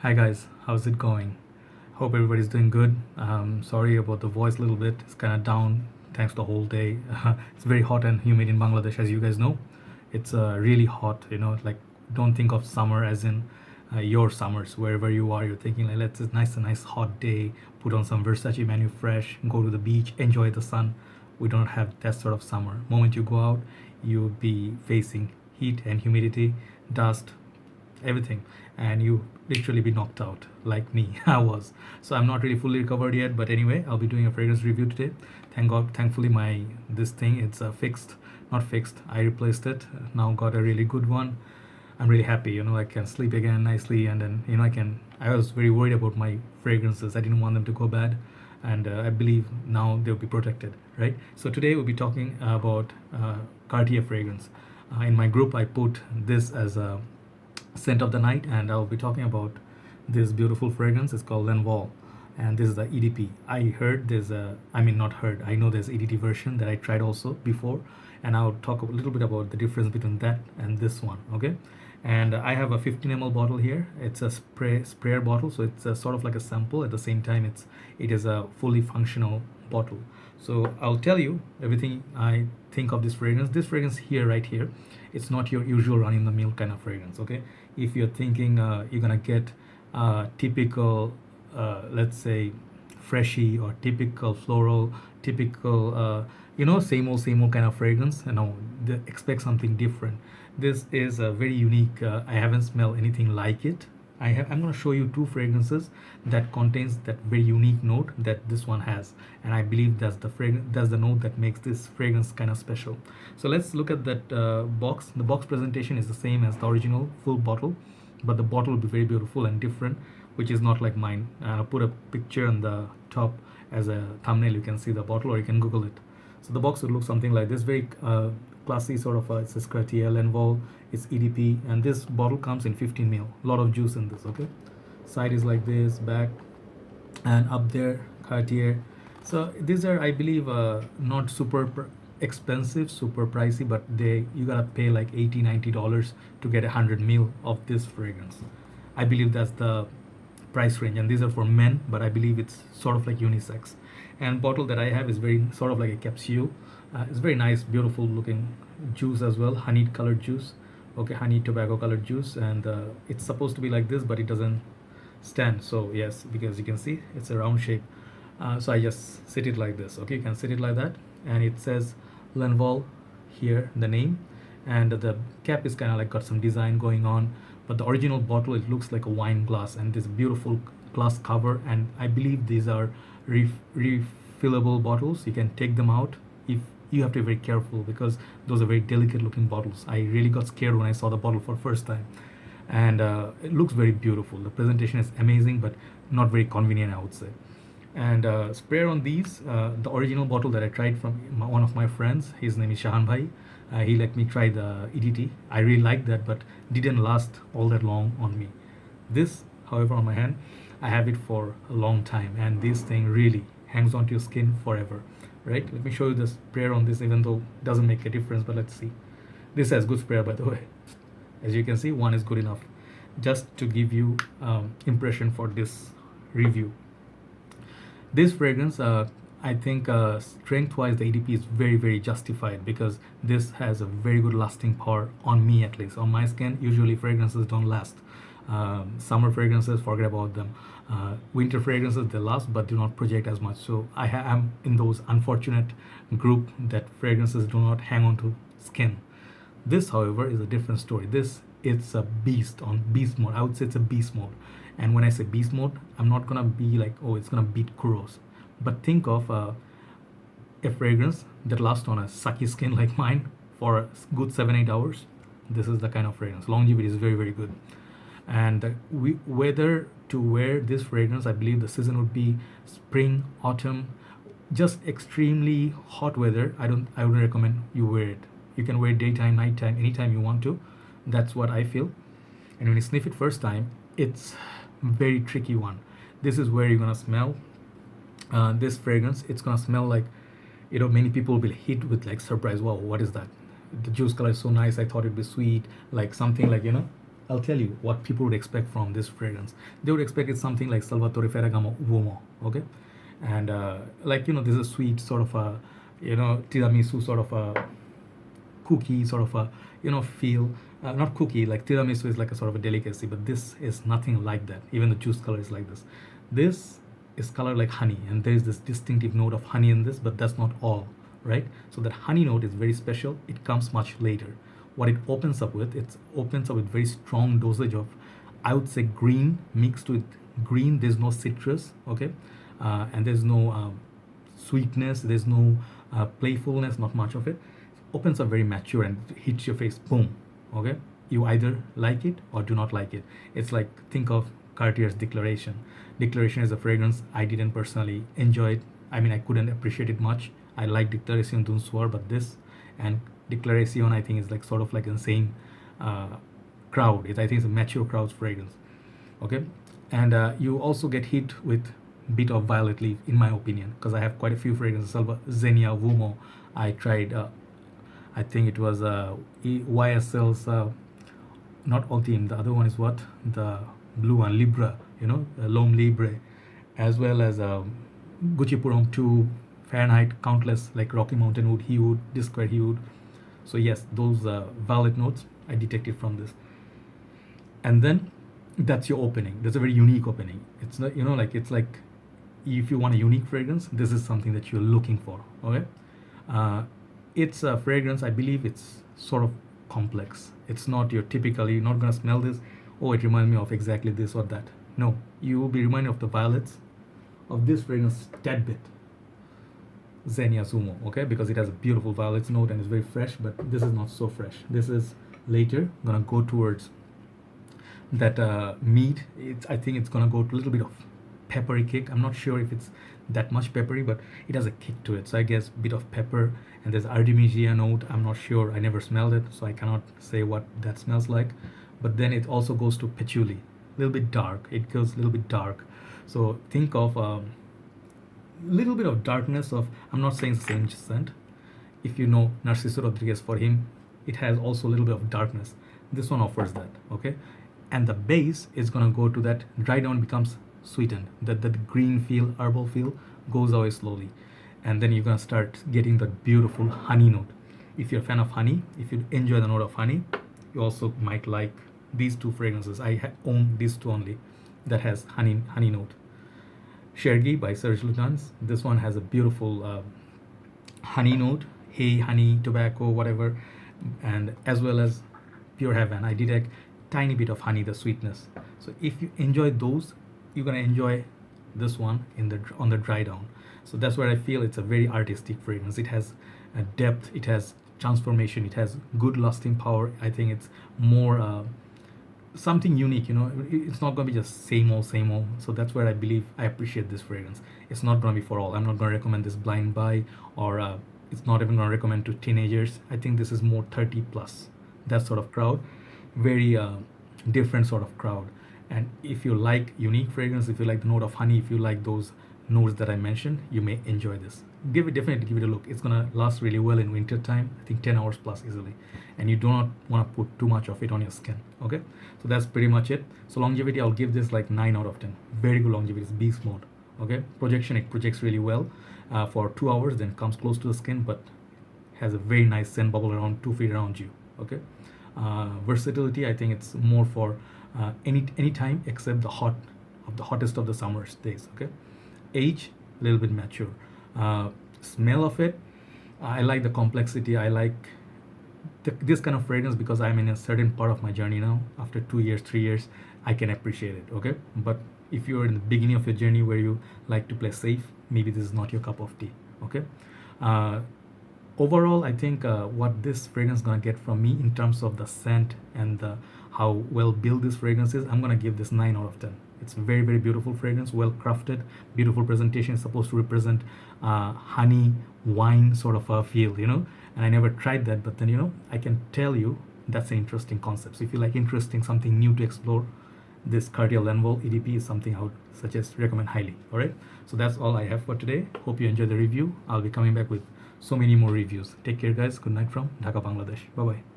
Hi guys, how's it going? Hope everybody's doing good. Sorry about the voice a little bit. It's kind of down thanks to the whole day. It's very hot and humid in Bangladesh, as you guys know. It's really hot. Like don't think of summer as in your summers. Wherever you are, you're thinking like, let's a nice hot day. Put on some Versace Menu Fresh, go to the beach, enjoy the sun. We don't have that sort of summer. Moment you go out, you'll be facing heat and humidity, dust, everything, and you literally be knocked out like me. I was. So I'm not really fully recovered yet, but anyway, I'll be doing a fragrance review today. Thank God, thankfully my this thing, it's fixed, not fixed, I replaced it, now got a really good one. I'm really happy, I can sleep again nicely, and then I was very worried about my fragrances. I didn't want them to go bad, and I believe now they'll be protected, right? So today we'll be talking about Cartier fragrance. In my group I put this as a scent of the night, and I'll be talking about this beautiful fragrance. It's called Envol, and this is the EDP. I heard there's a, I mean, not heard, I know there's EDT version that I tried also before, and I'll talk a little bit about the difference between that and this one, okay? And I have a 15 ml bottle here. It's a sprayer bottle, so it's a sort of like a sample. At the same time, it is a fully functional bottle. So I'll tell you everything I think of this fragrance. This fragrance here, right here, it's not your usual run-in-the-mill kind of fragrance, okay? If you're thinking you're gonna get typical, let's say, freshy or typical floral, typical, same old kind of fragrance, expect something different. This is a very unique. I haven't smelled anything like it. I'm going to show you two fragrances that contains that very unique note that this one has, and I believe that's the fragrance. That's the note that makes this fragrance kind of special. So let's look at that box. The box presentation is the same as the original full bottle, but the bottle will be very beautiful and different, which is not like mine. I'll put a picture on the top as a thumbnail. You can see the bottle, or you can Google it. So the box would look something like this, very classy sort of. It says Cartier, Envol, it's EDP, and this bottle comes in 15 ml. A lot of juice in this, okay? Side is like this, back, and up there, Cartier. So these are, I believe, not super expensive, super pricey, but you gotta pay like $80-90 to get 100 ml of this fragrance. I believe that's the price range, and these are for men, but I believe it's sort of like unisex. And bottle that I have is very sort of like a capsule. It's very nice, beautiful looking juice as well, honey colored juice, okay, honey tobacco colored juice, and it's supposed to be like this, but it doesn't stand. So yes, because you can see it's a round shape. So I just sit it like this, okay? You can sit it like that, and it says Lenvol here, the name, and the cap is kind of like got some design going on, but the original bottle, it looks like a wine glass, and this beautiful glass cover, and I believe these are refillable bottles. You can take them out. If you have to be very careful, because those are very delicate looking bottles. I really got scared when I saw the bottle for the first time, and it looks very beautiful. The presentation is amazing, but not very convenient, I would say. And sprayer on these, the original bottle that I tried from one of my friends, his name is Shahan Bhai. He let me try the EDT. I really liked that, but didn't last all that long on me. This, however, on my hand, I have it for a long time, and this thing really hangs onto your skin forever, right? Let me show you the sprayer on this, even though it doesn't make a difference, but let's see. This has good sprayer, by the way. As you can see, one is good enough. Just to give you impression for this review. This fragrance, I think strength-wise, the EDP is very, very justified, because this has a very good lasting power on me, at least. On my skin, usually fragrances don't last. Summer fragrances, forget about them. Winter fragrances, they last but do not project as much. So I am in those unfortunate group that fragrances do not hang on to skin. This, however, is a different story. It's a beast on beast mode. I would say it's a beast mode. And when I say beast mode, I'm not gonna be like, oh, it's gonna beat Kuros. But think of a fragrance that lasts on a sucky skin like mine for a good 7-8 hours. This is the kind of fragrance. Longevity is very, very good. And whether to wear this fragrance, I believe the season would be spring, autumn, just extremely hot weather. I wouldn't recommend you wear it. You can wear it daytime, nighttime, anytime you want to. That's what I feel. And when you sniff it first time, it's very tricky one. This is where you're gonna smell this fragrance. It's gonna smell like, many people will be hit with like surprise. Wow, what is that? The juice color is so nice. I thought it'd be sweet, like something like I'll tell you what people would expect from this fragrance. They would expect it's something like Salvatore Ferragamo Uomo, okay? And like, this is a sweet sort of a, tiramisu sort of a cookie sort of a, feel. Not cookie, like tiramisu is like a sort of a delicacy, but this is nothing like that. Even the juice color is like this. This is colored like honey, and there is this distinctive note of honey in this, but that's not all, right? So that honey note is very special. It comes much later. What it opens up with, it opens up with very strong dosage of, I would say, green mixed with green. There's no citrus, okay, and there's no sweetness. There's no playfulness. Not much of it. Opens up very mature and hits your face. Boom. Okay, you either like it or do not like it. It's like, think of Cartier's Declaration. Declaration is a fragrance I didn't personally enjoy it. I mean, I couldn't appreciate it much. I like Declaration d'un Soir, but this and Declaration, I think, is like sort of like the same crowd. I think it's a mature crowd's fragrance. Okay, and you also get hit with bit of violet leaf, in my opinion, because I have quite a few fragrances. Xenia Vumo, I tried. I think it was YSL's, not Ultime. The other one is what? The blue one, Libra. L'Homme Libre, as well as Gucci Purom 2, Fahrenheit, countless, like Rocky Mountain Wood, He Wood, Disc He Wood. So yes, those violet notes I detected from this. And then that's your opening. That's a very unique opening. It's not, it's like, if you want a unique fragrance, this is something that you're looking for. Okay, it's a fragrance. I believe it's sort of complex. It's not your typical. You're not gonna smell this. Oh, it reminds me of exactly this or that. No, you will be reminded of the violets of this fragrance tad bit. Xenia Sumo, okay, because it has a beautiful violets note and it's very fresh, but this is not so fresh. This is later gonna go towards that mead. I think it's gonna go to a little bit of peppery kick. I'm not sure if it's that much peppery, but it has a kick to it. So I guess a bit of pepper, and there's Artemisia note. I'm not sure. I never smelled it, so I cannot say what that smells like. But then it also goes to patchouli, a little bit dark. It goes a little bit dark. So think of little bit of darkness of, I'm not saying the same scent. If you know Narciso Rodriguez, for him, it has also a little bit of darkness. This one offers that, okay? And the base is gonna go to that dry down, becomes sweetened. That green feel, herbal feel goes away slowly. And then you're gonna start getting that beautiful honey note. If you're a fan of honey, if you enjoy the note of honey, you also might like these two fragrances. I own these two only that has honey note. Chergy by Serge Lutens. This one has a beautiful honey note, hay, honey, tobacco, whatever, and as well as Pure Heaven. I detect tiny bit of honey, the sweetness. So if you enjoy those, you're gonna enjoy this one on the dry down. So that's where I feel it's a very artistic fragrance. It has a depth, it has transformation, it has good lasting power. I think it's more something unique. It's not going to be just same old. So that's where I believe I appreciate this fragrance. It's not going to be for all. I'm not going to recommend this blind buy, or it's not even going to recommend to teenagers. I think this is more 30 plus, that sort of crowd. Very different sort of crowd. And if you like unique fragrance, if you like the note of honey, if you like those notes that I mentioned, you may enjoy this. Definitely give it a look. It's gonna last really well in winter time. I think 10 hours plus easily, and you do not want to put too much of it on your skin. Okay, so that's pretty much it. So longevity, I'll give this like 9 out of 10. Very good longevity. It's beast mode. Okay, projection, it projects really well for 2 hours, then comes close to the skin, but has a very nice scent bubble around 2 feet around you. Okay, versatility, I think it's more for any time except the hottest of the summer's days. Okay, age, a little bit mature. Smell of it, I like the complexity. I like this kind of fragrance because I'm in a certain part of my journey now. After 2 years, 3 years, I can appreciate it. Okay, but if you're in the beginning of your journey where you like to play safe, maybe this is not your cup of tea. Okay, overall, I think what this fragrance gonna get from me in terms of the scent and how well built this fragrance is, I'm gonna give this 9 out of 10. It's a very, very beautiful fragrance, well crafted, beautiful presentation. It's supposed to represent honey, wine sort of a feel, And I never tried that, but then, I can tell you that's an interesting concept. So if you like something new to explore, this Cartier Envol EDP is something I would recommend highly. All right. So that's all I have for today. Hope you enjoyed the review. I'll be coming back with so many more reviews. Take care, guys. Good night from Dhaka, Bangladesh. Bye-bye.